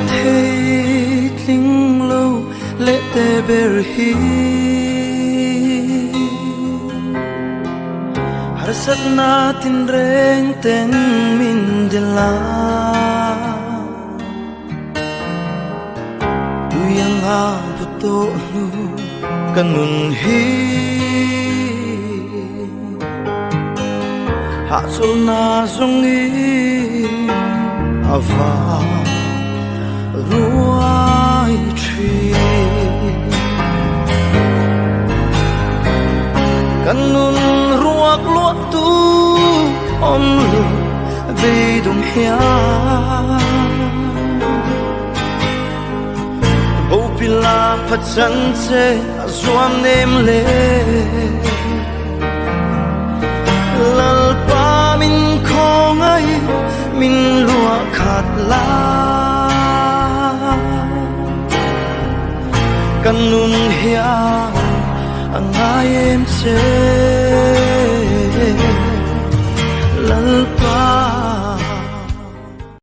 thế linh lâu lệ tê bề hi har sat na tin reng ten min de la tu yang a puto nu kanun hi hạ sol na zong i ava ruai tri kanun ruak lo tu om lu be dum hia bo pila phat chan che zuam nem le lal pa min khong ai min lua khat la kanun hia angai em che